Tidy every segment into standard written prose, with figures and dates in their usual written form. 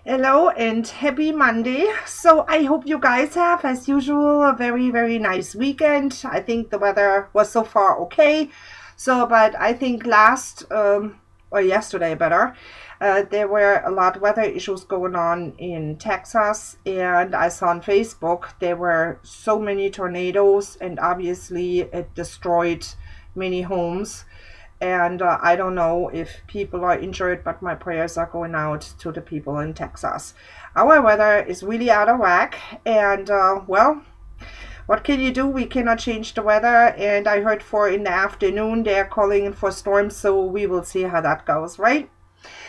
Hello and happy Monday. So I hope you guys have, as usual, a very, very nice weekend. I think the weather was so far okay. But I think or yesterday better, there were a lot of weather issues going on in Texas. And I saw on Facebook there were so many tornadoes, and obviously it destroyed many homes. And I don't know if people are injured, but my prayers are going out to the people in Texas. Our weather is really out of whack, and what can you do? We cannot change the weather. And I heard for in the afternoon they're calling in for storms, so we will see how that goes, right?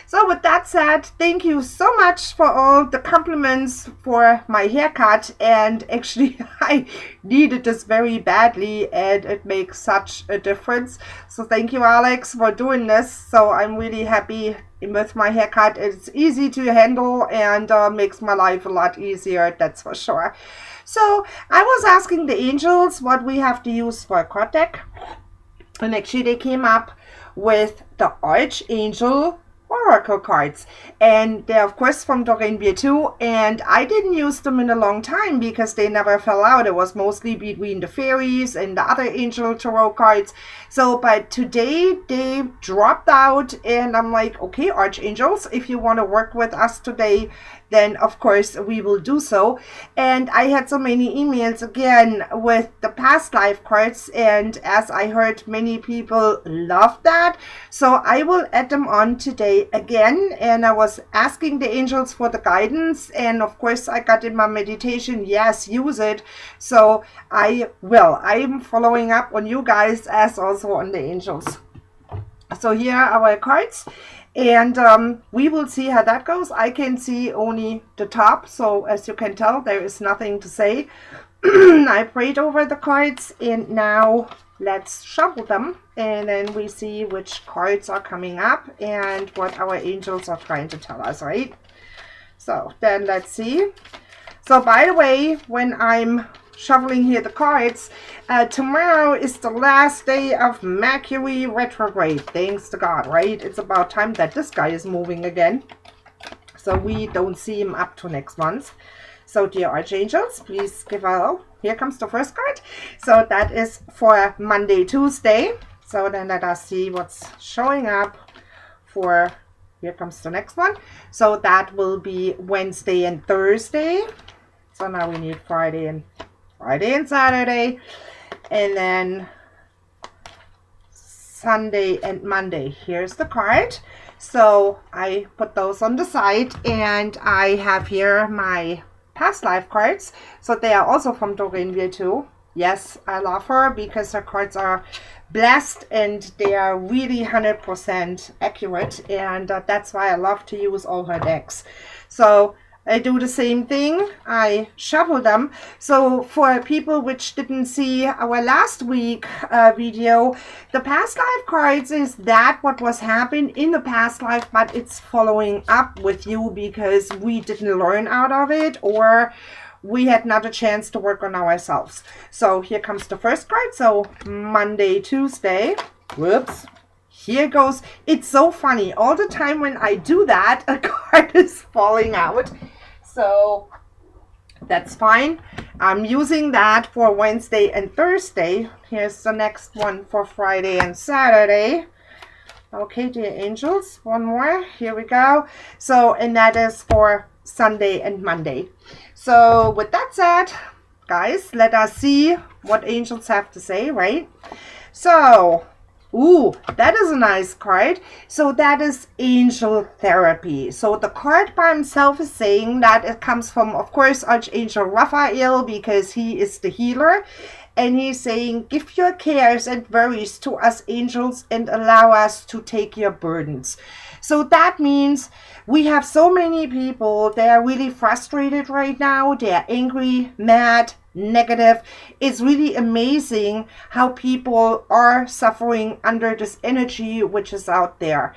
So with that said, thank you so much for all the compliments for my haircut. And actually, I needed this very badly, and it makes such a difference. So thank you, Alex, for doing this. So I'm really happy with my haircut. It's easy to handle and makes my life a lot easier, that's for sure. So I was asking the angels what we have to use for a card deck. And actually they came up with the Archangel Oracle cards, and they're of course from Doreen 2, and I didn't use them in a long time because they never fell out. It was mostly between the fairies and the other angel tarot cards. So but today they dropped out, and I'm like, okay, archangels, if you want to work with us today, then of course we will do so. And I had so many emails again with the past life cards, and as I heard, many people love that, so I will add them on today again. And I was asking the angels for the guidance, and of course I got in my meditation, yes, use it. So I will. I'm following up on you guys as also on the angels. So here are our cards, and we will see how that goes. I can see only the top, so as you can tell, there is nothing to say. I prayed over the cards, and now let's shuffle them, and then we see which cards are coming up and what our angels are trying to tell us, right? So then let's see. So by the way, when I'm shuffling here the cards, tomorrow is the last day of Mercury retrograde. Thanks to God, right? It's about time that this guy is moving again, so we don't see him up to next month. So dear archangels, please give a... Here comes the first card. So that is for Monday, Tuesday. So then let us see what's showing up for... Here comes the next one. So that will be Wednesday and Thursday. So now we need Friday and Saturday, and then Sunday and Monday. Here's the card. So I put those on the side, and I have here my past life cards. So they are also from Doreen 2. Yes, I love her because her cards are blessed and they are really 100% accurate, and that's why I love to use all her decks. So I do the same thing. I shuffle them. So for people which didn't see our last week video, the past life cards is that what was happened in the past life, but it's following up with you because we didn't learn out of it, or we had not a chance to work on ourselves. So here comes the first card. So Monday, Tuesday. Whoops. Here goes. It's so funny. All the time when I do that, a card is falling out. So that's fine. I'm using that for Wednesday and Thursday. Here's the next one for Friday and Saturday. Okay, dear angels, one more. Here we go. So, and that is for Sunday and Monday. So with that said, guys, let us see what angels have to say, right? So... ooh, that is a nice card. So that is angel therapy. So the card by himself is saying that it comes from, of course, Archangel Raphael, because he is the healer. And he's saying, give your cares and worries to us angels and allow us to take your burdens. So that means we have so many people, they are really frustrated right now. They are angry, mad, negative. It's really amazing how people are suffering under this energy which is out there.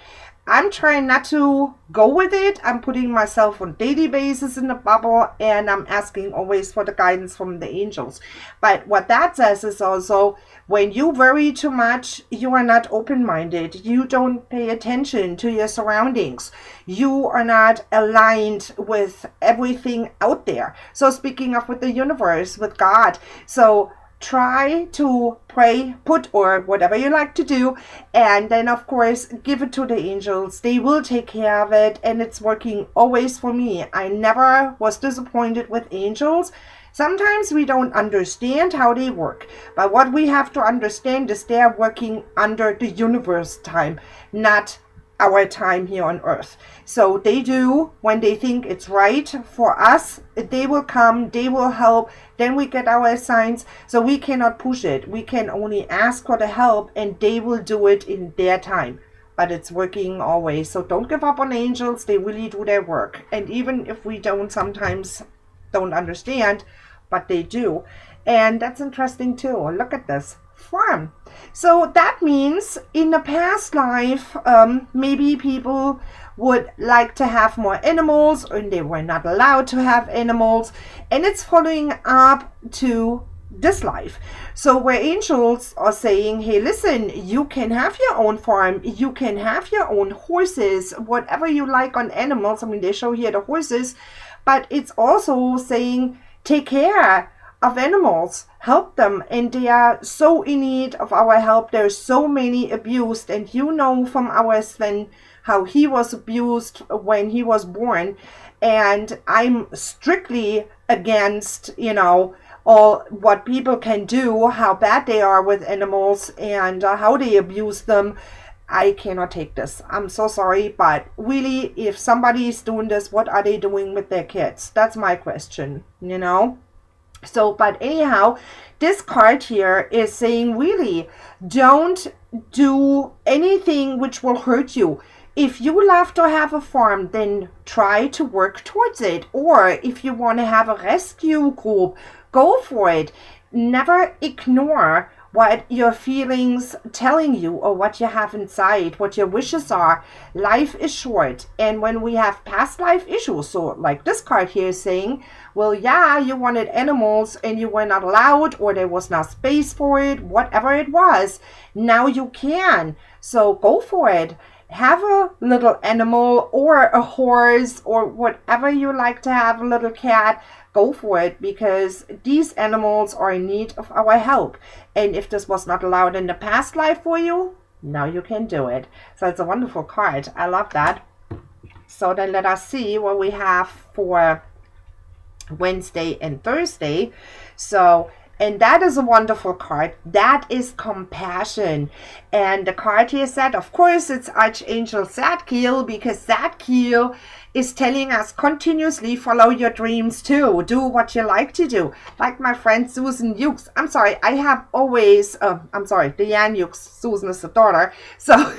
I'm trying not to go with it. I'm putting myself on daily basis in the bubble, and I'm asking always for the guidance from the angels. But what that says is also, when you worry too much, you are not open-minded. You don't pay attention to your surroundings. You are not aligned with everything out there. So speaking of with the universe, with God, so try to pray, put, or whatever you like to do, and then of course give it to the angels. They will take care of it, and it's working always for me. I never was disappointed with angels. Sometimes we don't understand how they work, but what we have to understand is they are working under the universe time, not our time here on earth. So they do when they think it's right for us. They will come, they will help, then we get our signs. So we cannot push it. We can only ask for the help, and they will do it in their time. But it's working always. So don't give up on angels. They really do their work. And even if we sometimes don't understand, but they do. And that's interesting too. Look at this farm. So that means in the past life, maybe people would like to have more animals, and they were not allowed to have animals, and it's following up to this life. So where angels are saying, hey, listen, you can have your own farm, you can have your own horses, whatever you like on animals. I mean, they show here the horses, but it's also saying, take care of animals, help them, and they are so in need of our help. There's so many abused, and you know from our Sven how he was abused when he was born, and I'm strictly against, all what people can do, how bad they are with animals, and how they abuse them. I cannot take this. I'm so sorry, but really, if somebody is doing this, what are they doing with their kids? That's my question, So, but anyhow, this card here is saying, really, don't do anything which will hurt you. If you love to have a farm, then try to work towards it. Or if you want to have a rescue group, go for it. Never ignore what your feelings telling you, or what you have inside, what your wishes are. Life is short, and when we have past life issues, so like this card here is saying, well, yeah, you wanted animals and you were not allowed, or there was not space for it, whatever it was, now you can. So go for it. Have a little animal or a horse or whatever you like to have, a little cat. Go for it, because these animals are in need of our help. And if this was not allowed in the past life for you, now you can do it. So it's a wonderful card. I love that. So then let us see what we have for Wednesday and Thursday. So, and that is a wonderful card. That is compassion. And the card here said, of course, it's Archangel Zadkiel, because Zadkiel is telling us continuously follow your dreams too. Do what you like to do. Like my friend Susan Hughes. I'm sorry, I have always, Diane Hughes. Susan is the daughter. So,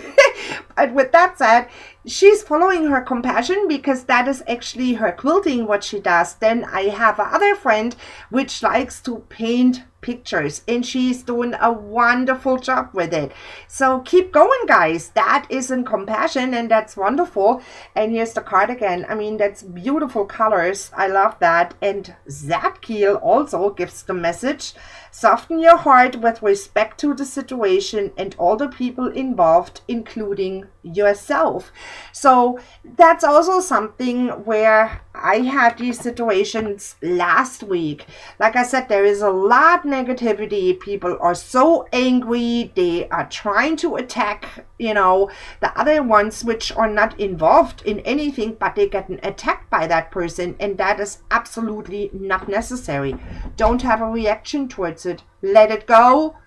but with that said, she's following her compassion, because that is actually her quilting, what she does. Then I have another friend which likes to paint pictures, and she's doing a wonderful job with it. So keep going, guys. That is in compassion, and that's wonderful. And here's the card again. I mean, that's beautiful colors. I love that. And Zadkiel also gives the message: soften your heart with respect to the situation and all the people involved, including yourself. So that's also something where I had these situations last week. Like I said, there is a lot negativity. People are so angry. They are trying to attack, the other ones which are not involved in anything, but they get attacked by that person. And that is absolutely not necessary. Don't have a reaction towards it. Let it go.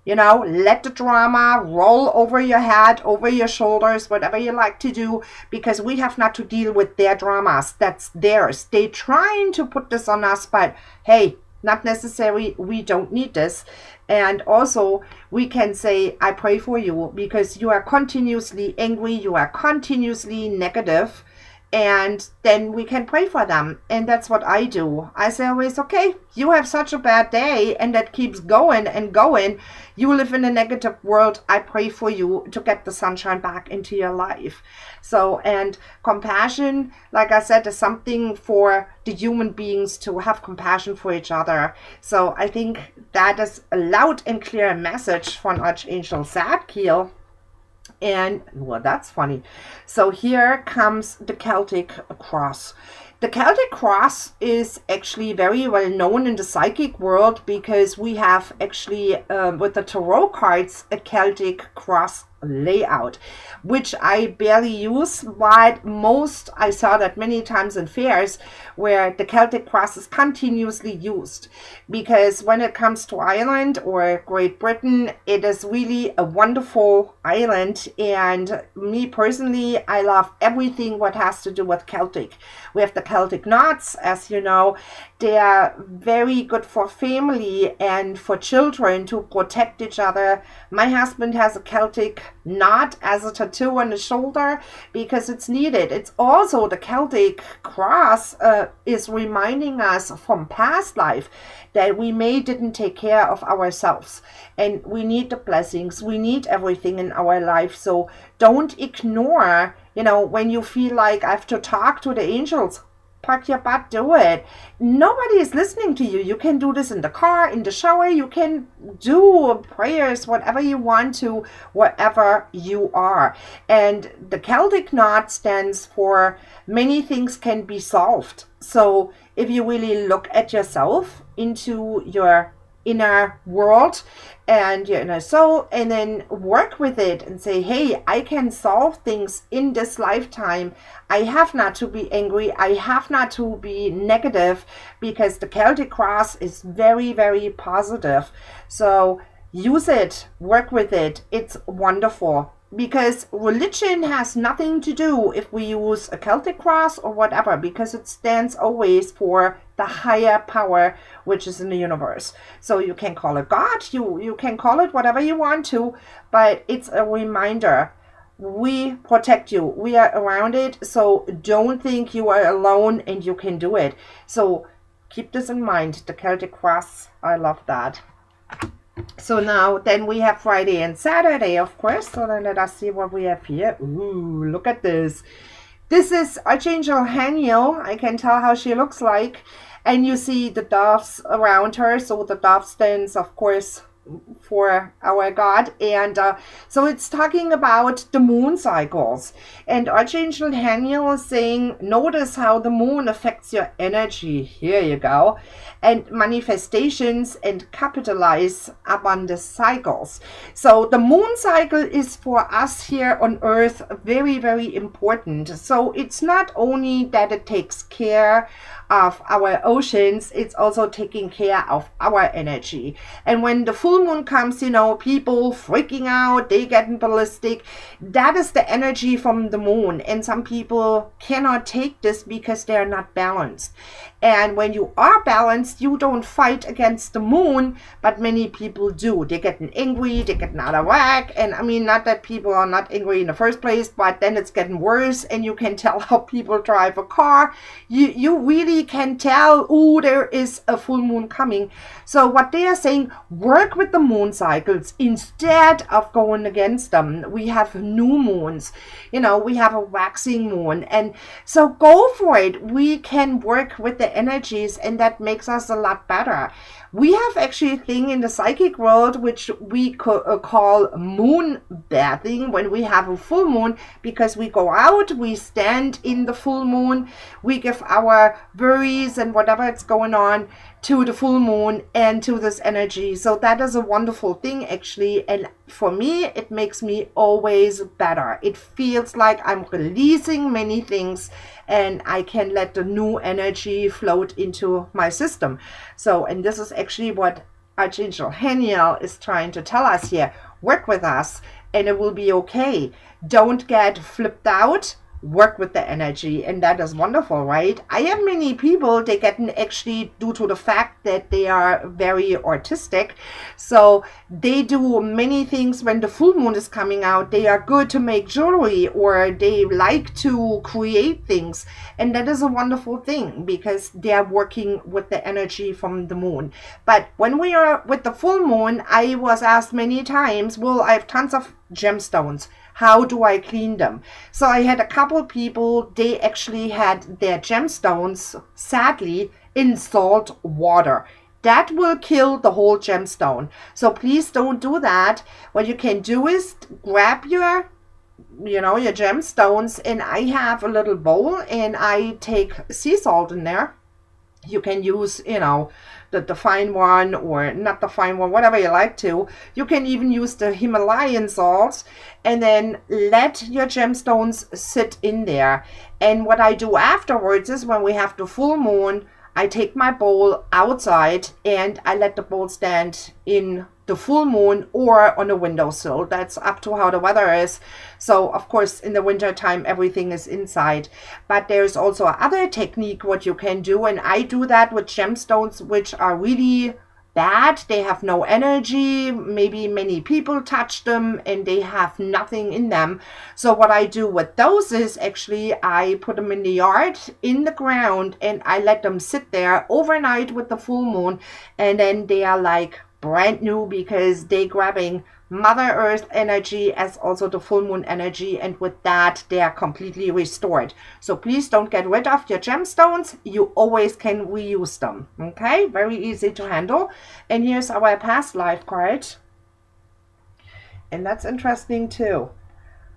Let the drama roll over your head, over your shoulders, whatever you like to do, because we have not to deal with their dramas. That's theirs. They're trying to put this on us, but hey, not necessary. We don't need this. And also, we can say, I pray for you, because you are continuously angry, you are continuously negative, and then we can pray for them. And that's what I do. I say always, okay, you have such a bad day and that keeps going and going. You live in a negative world. I pray for you to get the sunshine back into your life. So, and compassion, like I said, is something for the human beings to have compassion for each other. So I think that is a loud and clear message from Archangel Zadkiel. And, well, that's funny. So here comes the Celtic cross. The Celtic cross is actually very well known in the psychic world because we have actually, with the tarot cards, a Celtic cross layout, which I barely use, but I saw that many times in fairs where the Celtic cross is continuously used, because when it comes to Ireland or Great Britain, it is really a wonderful island, and me personally, I love everything what has to do with Celtic. We have the Celtic knots, as you know. They are very good for family and for children to protect each other. My husband has a Celtic knot as a tattoo on the shoulder because it's needed. It's also the Celtic cross is reminding us from past life that we didn't take care of ourselves, and we need the blessings. We need everything in our life. So don't ignore, when you feel like I have to talk to the angels. Park your butt, do it. Nobody is listening to you. You can do this in the car, in the shower. You can do prayers, whatever you want to, wherever you are. And the Celtic knot stands for many things can be solved. So if you really look at yourself, into your inner world and your inner soul, and then work with it and say, hey, I can solve things in this lifetime. I have not to be angry. I have not to be negative, because the Celtic cross is very, very positive. So use it, work with it. It's wonderful. Because religion has nothing to do if we use a Celtic cross or whatever, because it stands always for the higher power which is in the universe. So you can call it God, you can call it whatever you want to, but it's a reminder. We protect you. We are around it. So don't think you are alone and you can do it. So keep this in mind. The Celtic cross, I love that. So now, then we have Friday and Saturday, of course. So then let us see what we have here. Ooh, look at this. This is Archangel Haniel. I can tell how she looks like. And you see the doves around her. So the dove stands, of course, for our God. And so it's talking about the moon cycles. And Archangel Haniel is saying, notice how the moon affects your energy. Here you go. And manifestations, and capitalize upon the cycles. So the moon cycle is for us here on earth very, very important. So it's not only that it takes care of our oceans, it's also taking care of our energy. And when the full moon comes, people freaking out, they getting ballistic. That is the energy from the moon. And some people cannot take this because they are not balanced. And when you are balanced, you don't fight against the moon, but many people do. They get angry, they get out of whack. And I mean, not that people are not angry in the first place, but then it's getting worse, and you can tell how people drive a car. You really can tell, oh, there is a full moon coming. So what they are saying, work with the moon cycles instead of going against them. We have new moons, we have a waxing moon. And so go for it. We can work with the energies, and that makes us a lot better. We have actually a thing in the psychic world which we call moon bathing, when we have a full moon, because we go out, we stand in the full moon, we give our worries and whatever is going on to the full moon and to this energy. So that is a wonderful thing, actually. And for me, it makes me always better. It feels like I'm releasing many things, and I can let the new energy float into my system. So, and this is actually what Archangel Haniel is trying to tell us here. Work with us and it will be okay. Don't get flipped out. work with the energy, and that is wonderful, right? I have many people, they get actually, due to the fact that they are very artistic, so they do many things when the full moon is coming out. They are good to make jewelry, or they like to create things, and that is a wonderful thing because they are working with the energy from the moon. But when we are with the full moon, I was asked many times, well, I have tons of gemstones, how do I clean them? So I had a couple people, they actually had their gemstones, sadly, in salt water. That will kill the whole gemstone. So please don't do that. What you can do is grab your gemstones, and I have a little bowl and I take sea salt in there. You can use, the fine one, or not the fine one, whatever you like to. You can even use the Himalayan salts, and then let your gemstones sit in there. And what I do afterwards is, when we have the full moon, I take my bowl outside and I let the bowl stand in the full moon or on a windowsill. That's up to how the weather is. So of course in the winter time everything is inside, but there's also other technique what you can do, and I do that with gemstones which are really bad. They have no energy, maybe many people touch them and they have nothing in them. So what I do with those is, actually I put them in the yard, in the ground, and I let them sit there overnight with the full moon, and then they are like brand new, because they grabbing Mother Earth energy as also the full moon energy, and with that they are completely restored. So please don't get rid of your gemstones. You always can reuse them. Okay, very easy to handle. And here's our past life card, and that's interesting too.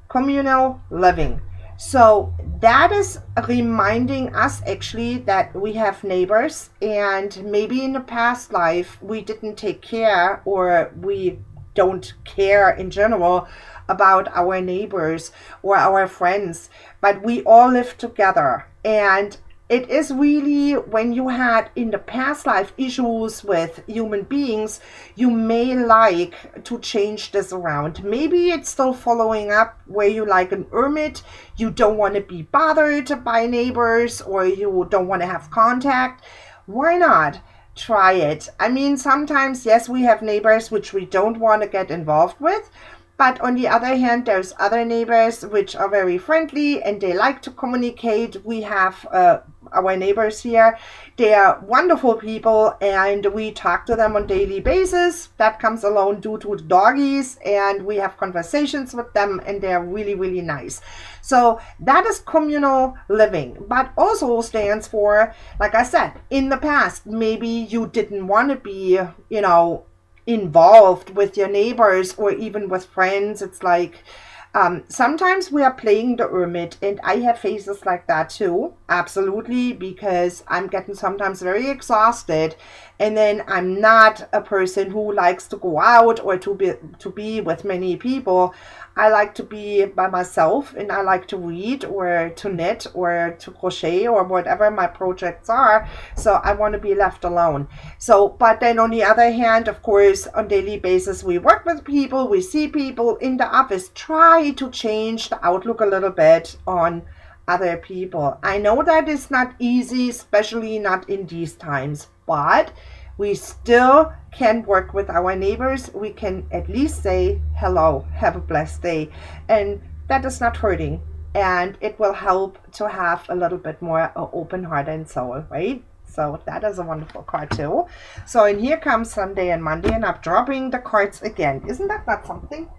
Communal living. So that is reminding us actually that we have neighbors, and maybe in the past life we didn't take care, or we don't care in general about our neighbors or our friends, but we all live together. And it is really, when you had in the past life issues with human beings, you may like to change this around. Maybe it's still following up where you like an hermit, you don't want to be bothered by neighbors, or you don't want to have contact. Why not try it? I mean, sometimes, yes, we have neighbors which we don't want to get involved with, but on the other hand, there's other neighbors which are very friendly and they like to communicate. We have our neighbors here, they are wonderful people, and we talk to them on daily basis. That comes alone due to the doggies, and we have conversations with them, and they're really, really nice. So that is communal living, but also stands for, like I said, in the past, maybe you didn't want to be, involved with your neighbors or even with friends. It's like, sometimes we are playing the hermit, and I have phases like that too, absolutely, because I'm getting sometimes very exhausted, and then I'm not a person who likes to go out or to be with many people. I like to be by myself, and I like to read or to knit or to crochet or whatever my projects are. So I want to be left alone. So, but then on the other hand, of course, on daily basis, we work with people, we see people in the office. Try to change the outlook a little bit on other people. I know that is not easy, especially not in these times, but we still can work with our neighbors. We can at least say hello, have a blessed day, and that is not hurting, and it will help to have a little bit more open heart and soul, right? So that is a wonderful card too. So, and here comes Sunday and Monday, and I'm dropping the cards again. Isn't that not something?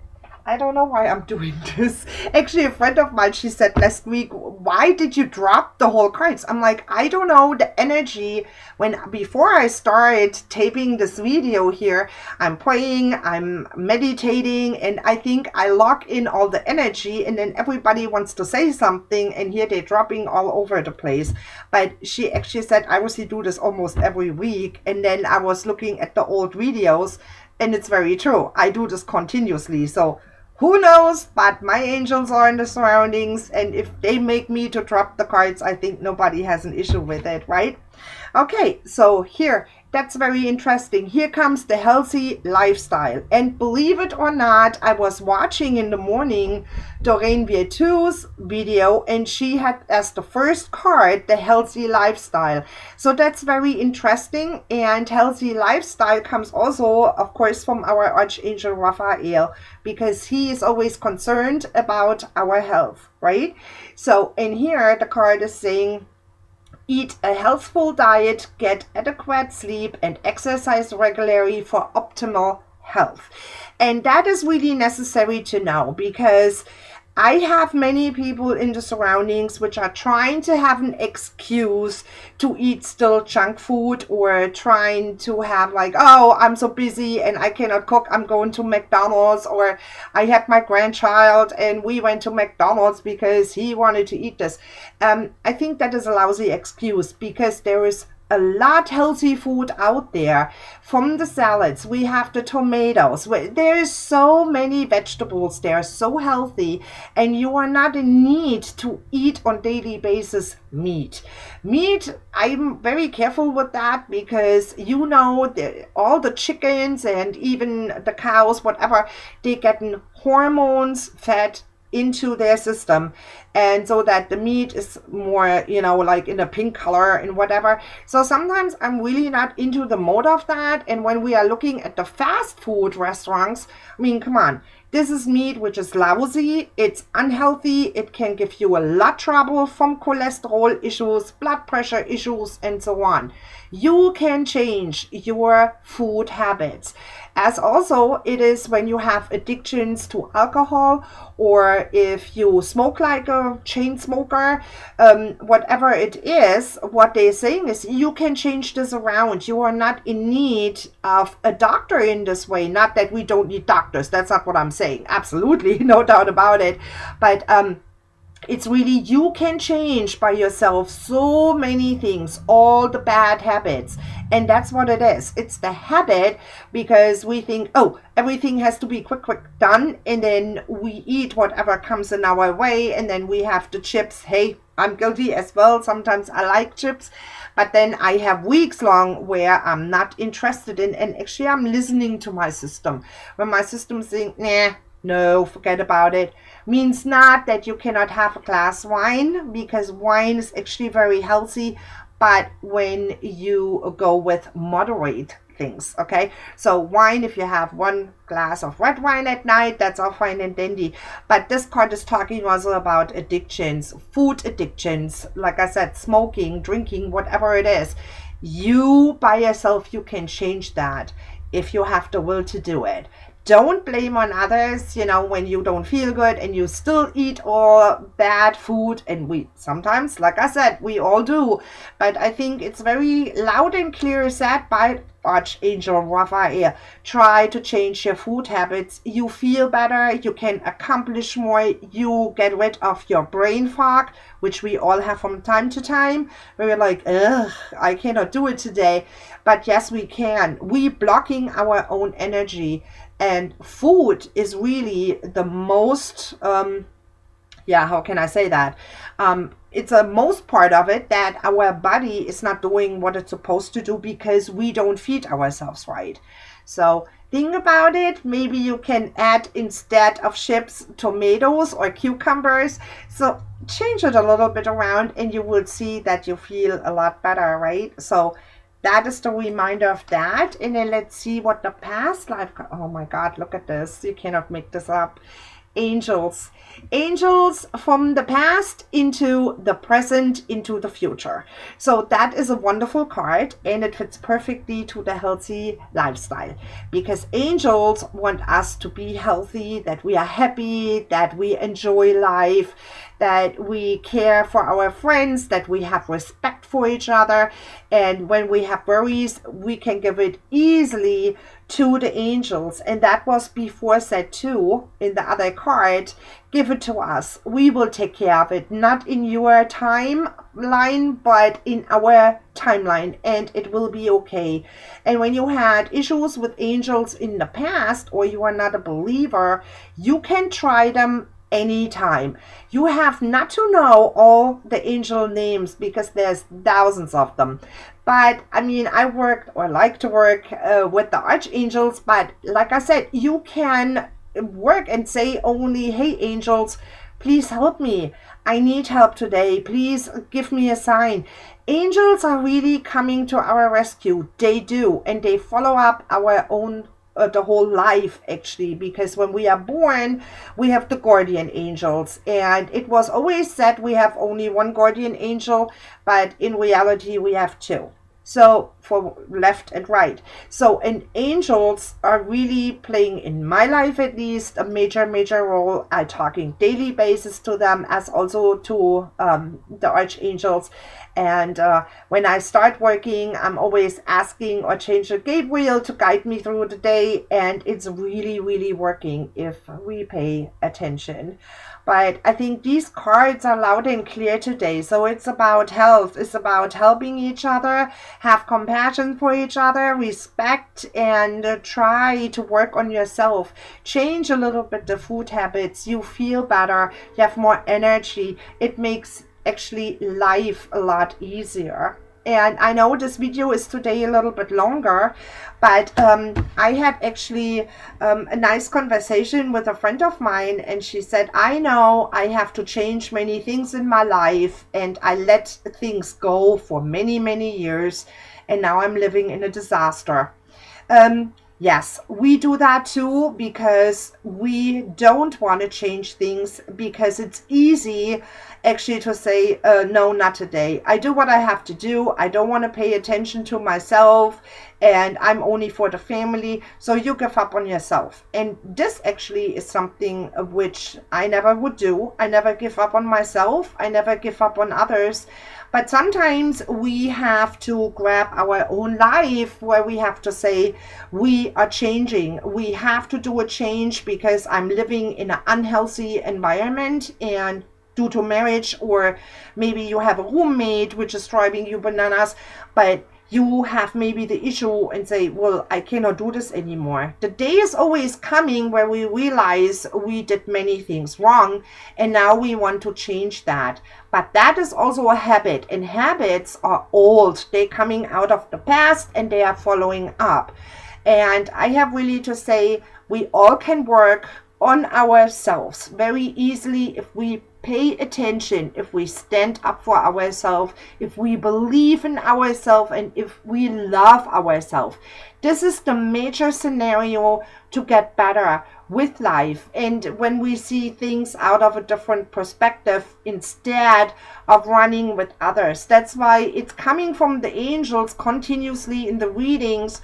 I don't know why I'm doing this. Actually, a friend of mine, she said last week, why did you drop the whole cards? I'm like, I don't know, the energy. Before I started taping this video here, I'm praying, I'm meditating, and I think I lock in all the energy, and then everybody wants to say something, and here they're dropping all over the place. But she actually said, I usually do this almost every week, and then I was looking at the old videos, and it's very true. I do this continuously, so who knows, but my angels are in the surroundings, and if they make me to drop the cards, I think nobody has an issue with it, right? Okay, so here that's very interesting. Here comes the healthy lifestyle. And believe it or not, I was watching in the morning Doreen Virtue's video, and she had as the first card the healthy lifestyle. So that's very interesting. And healthy lifestyle comes also, of course, from our Archangel Raphael, because he is always concerned about our health, right? So in here, the card is saying, eat a healthful diet, get adequate sleep, and exercise regularly for optimal health. And that is really necessary to know, because I have many people in the surroundings which are trying to have an excuse to eat still junk food, or trying to have like, oh, I'm so busy and I cannot cook, I'm going to McDonald's, or I had my grandchild and we went to McDonald's because he wanted to eat this. I think that is a lousy excuse, because there is a lot healthy food out there. From the salads, we have the tomatoes. There is so many vegetables. They are so healthy, and you are not in need to eat on daily basis meat. I'm very careful with that, because you know, all the chickens and even the cows, whatever, they get hormones fed into their system, and so that the meat is more, you know, like in a pink color and whatever. So sometimes I'm really not into the mode of that. And when we are looking at the fast food restaurants, I mean, come on, this is meat which is lousy, it's unhealthy, it can give you a lot of trouble, from cholesterol issues, blood pressure issues, and so on. You can change your food habits. As also it is when you have addictions to alcohol, or if you smoke like a chain smoker, whatever it is, what they're saying is you can change this around. You are not in need of a doctor in this way. Not that we don't need doctors, that's not what I'm saying, absolutely, no doubt about it, but it's really, you can change by yourself so many things, all the bad habits. And that's what it is. It's the habit, because we think, oh, everything has to be quick done. And then we eat whatever comes in our way. And then we have the chips. Hey, I'm guilty as well. Sometimes I like chips. But then I have weeks long where I'm not interested in, and actually I'm listening to my system. When my system's saying, nah, no, forget about it, means not that you cannot have a glass wine, because wine is actually very healthy, but when you go with moderate things, okay? So wine, if you have one glass of red wine at night, that's all fine and dandy. But this card is talking also about addictions, food addictions, like I said, smoking, drinking, whatever it is. You by yourself, you can change that if you have the will to do it. Don't blame on others, you know, when you don't feel good and you still eat all bad food. And we sometimes, like I said, we all do. But I think it's very loud and clear said by Archangel Raphael. Try to change your food habits. You feel better. You can accomplish more. You get rid of your brain fog, which we all have from time to time, where we're like, ugh, I cannot do it today. But yes, we can. We blocking our own energy. And food is really the most, how can I say that? It's a most part of it that our body is not doing what it's supposed to do, because we don't feed ourselves right. So think about it. Maybe you can add, instead of chips, tomatoes or cucumbers. So change it a little bit around, and you will see that you feel a lot better, right? So that is the reminder of that. And then let's see what the past life, oh my God, look at this. You cannot make this up. Angels. Angels from the past into the present, into the future. So that is a wonderful card, and it fits perfectly to the healthy lifestyle, because angels want us to be healthy, that we are happy, that we enjoy life, that we care for our friends, that we have respect for each other. And when we have worries, we can give it easily to the angels. And that was before said too in the other card. Give it to us. We will take care of it. Not in your timeline, but in our timeline. And it will be okay. And when you had issues with angels in the past, or you are not a believer, you can try them anytime. You have not to know all the angel names because there's thousands of them. But I mean, I work or like to work with the archangels. But like I said, you can work and say only, hey, angels, please help me. I need help today. Please give me a sign. Angels are really coming to our rescue. They do. And they follow up our own the whole life, actually, because when we are born, we have the guardian angels, and it was always said we have only one guardian angel, but in reality we have two. So for left and right. So, and angels are really playing, in my life at least, a major role. I'm talking daily basis to them, as also to the archangels. And when I start working, I'm always asking Archangel Gabriel to guide me through the day, and it's really working if we pay attention. But I think these cards are loud and clear today. So it's about health. It's about helping each other, have compassion for each other, respect, and try to work on yourself. Change a little bit the food habits. You feel better. You have more energy. It makes actually life a lot easier. And I know this video is today a little bit longer, but I had actually a nice conversation with a friend of mine, and she said, I know I have to change many things in my life, and I let things go for many years, and now I'm living in a disaster. Yes, we do that too, because we don't want to change things, because it's easy actually to say, no, not today. I do what I have to do. I don't want to pay attention to myself, and I'm only for the family. So you give up on yourself. And this actually is something which I never would do. I never give up on myself. I never give up on others. But sometimes we have to grab our own life, where we have to say, we are changing. We have to do a change because I'm living in an unhealthy environment, and due to marriage, or maybe you have a roommate which is driving you bananas, but you have maybe the issue and say, well, I cannot do this anymore. The day is always coming where we realize we did many things wrong, and now we want to change that. But that is also a habit, and habits are old. They're coming out of the past, and they are following up. And I have really to say, we all can work on ourselves very easily if we pay attention, if we stand up for ourselves, if we believe in ourselves, and if we love ourselves. This is the major scenario to get better with life, and when we see things out of a different perspective instead of running with others. That's why it's coming from the angels continuously in the readings.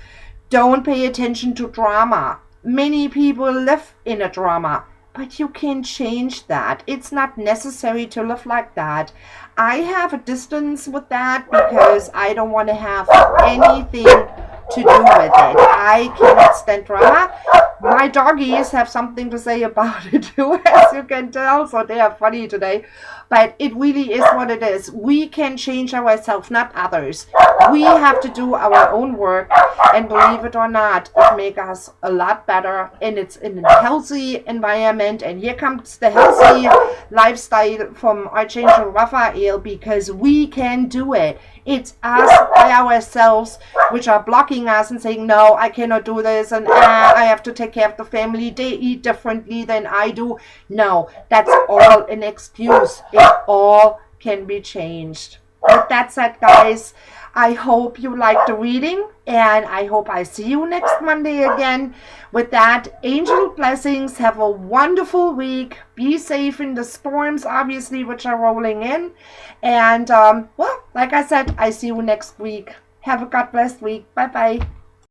Don't pay attention to drama. Many people live in a drama, but you can change that. It's not necessary to live like that. I have a distance with that because I don't want to have anything to do with it. I cannot stand drama. My doggies have something to say about it too, as you can tell, so they are funny today. But it really is what it is. We can change ourselves, not others. We have to do our own work, and believe it or not, it makes us a lot better, and it's in a healthy environment. And here comes the healthy lifestyle from Archangel Raphael, because we can do it. It's us by ourselves which are blocking us and saying, no, I cannot do this, and I have to take care of the family. They eat differently than I do. No, that's all an excuse. It all can be changed. With that said, guys, I hope you liked the reading, and I hope I see you next Monday again. With that, angel blessings. Have a wonderful week. Be safe in the storms, obviously, which are rolling in. And, well, like I said, I see you next week. Have a God blessed week. Bye-bye.